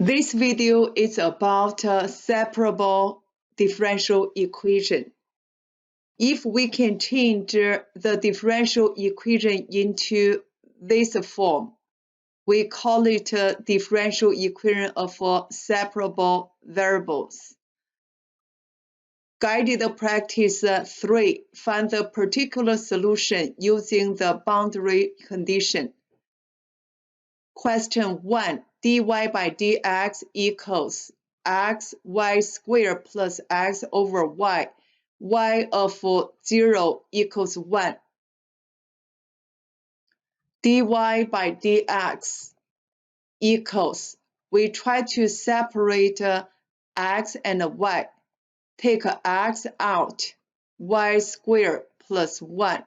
This video is about a separable differential equation. If we can change the differential equation into this form, we call it a differential equation of separable variables. Guided practice 3. Find the particular solution using the boundary condition. Question 1. dy by dx equals x y squared plus x over y of 0 equals 1. dy by dx equals, we try to separate x and y. Take x out, y squared plus 1,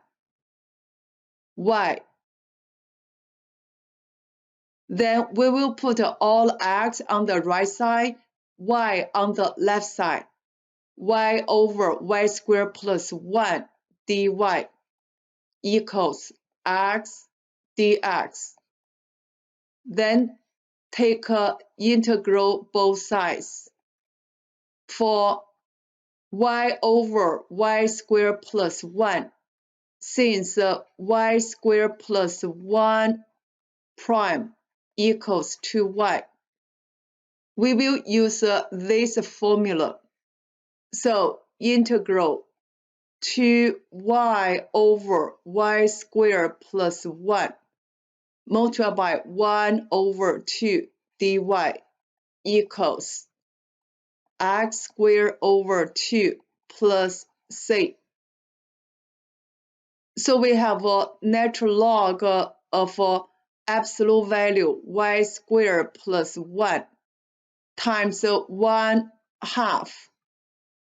y. Then we will put all x on the right side, y on the left side. Y over y squared plus 1 dy equals x dx. Then take integral both sides. For y over y squared plus 1, since y squared plus 1 prime equals 2y, we will use this formula. So integral 2y over y squared plus 1 multiplied by 1 over 2 dy equals x squared over 2 plus c. So we have a natural log of absolute value y squared plus 1 times 1/2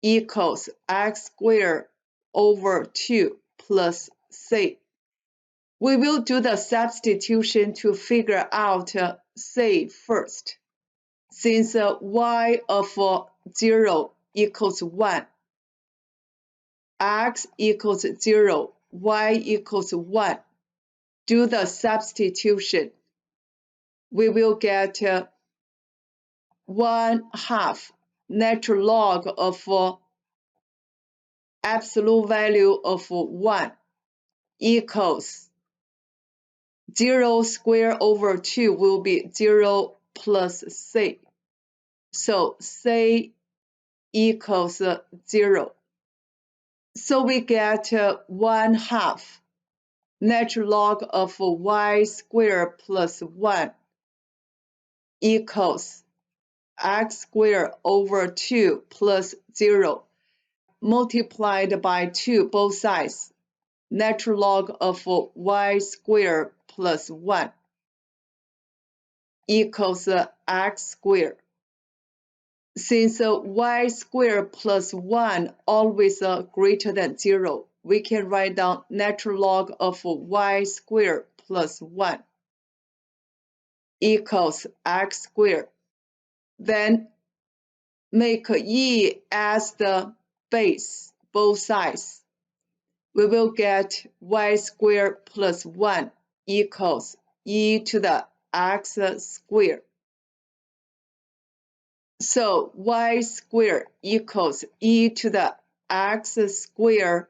equals x squared over 2 plus c. We will do the substitution to figure out c first. Since y of 0 equals 1, x equals 0, y equals 1, do the substitution. We will get 1/2 natural log of absolute value of 1 equals 0 squared over 2 will be 0 plus c. So c equals 0. So we get 1/2 natural log of y squared plus 1 equals x squared over 2 plus 0 multiplied by 2 both sides. Natural log of y squared plus 1 equals x squared. Since y squared plus 1 always greater than 0, we can write down natural log of y squared plus 1 equals x squared. Then make e as the base, both sides. We will get y squared plus 1 equals e to the x squared. So y squared equals e to the x squared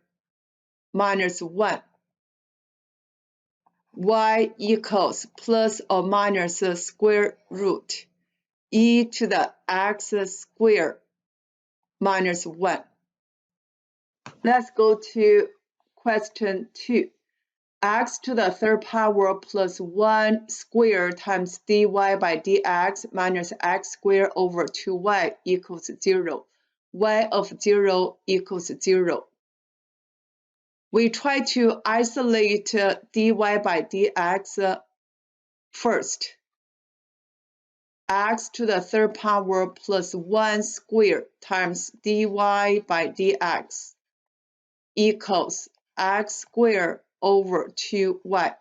minus 1. Y equals plus or minus square root e to the x squared minus 1. Let's go to question 2. X to the third power plus 1 squared times dy by dx minus x squared over 2y equals 0. Y of 0 equals 0. We try to isolate dy by dx first. X to the third power plus 1 squared times dy by dx equals x squared over 2y.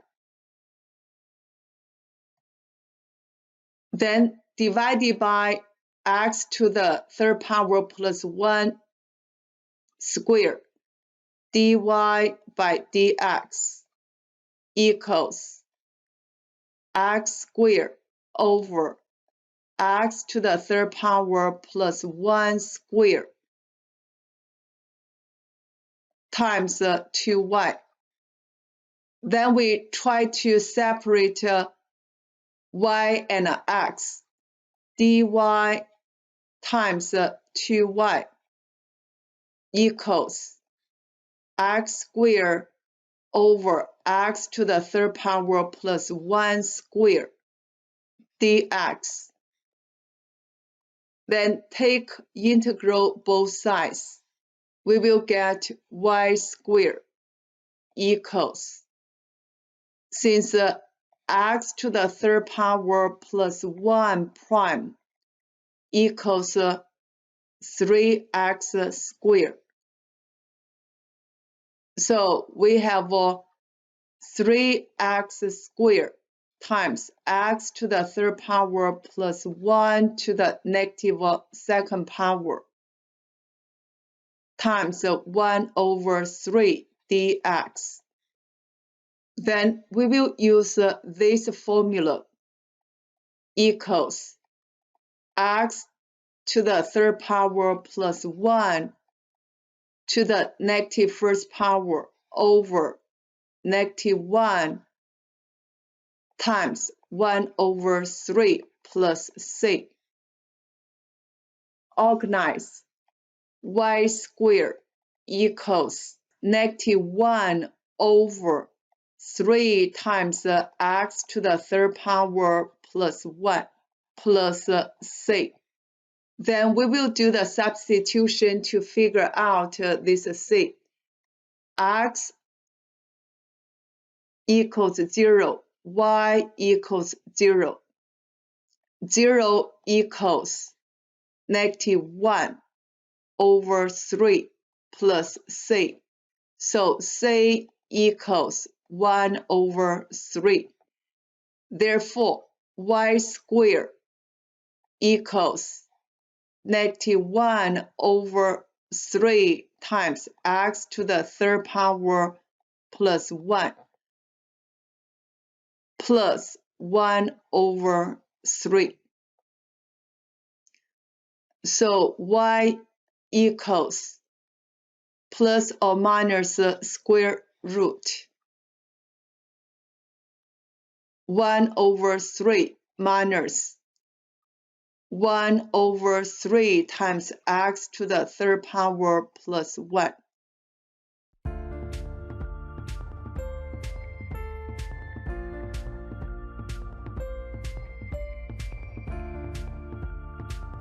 Then divided by x to the third power plus 1 squared dy by dx equals x squared over x to the third power plus 1 squared times 2y. Then we try to separate y and x. dy times 2y equals x squared over x to the third power plus 1 squared dx. Then take integral both sides. We will get y squared equals, since x to the third power plus 1 prime equals 3x squared. So we have 3x squared times x to the third power plus 1 to the negative second power times 1 over 3 dx. Then we will use this formula equals x to the third power plus 1 to the negative first power over negative 1 times 1 over 3 plus c. Organize y squared equals negative 1 over 3 times x to the third power plus 1 plus c. Then we will do the substitution to figure out this c. X equals 0, y equals 0. 0 equals negative 1 over 3 plus c. So c equals 1 over 3. Therefore, y squared equals negative 1 over 3 times x to the third power plus 1 plus 1 over 3. So y equals plus or minus square root 1 over 3 minus 1 over 3 times x to the third power plus 1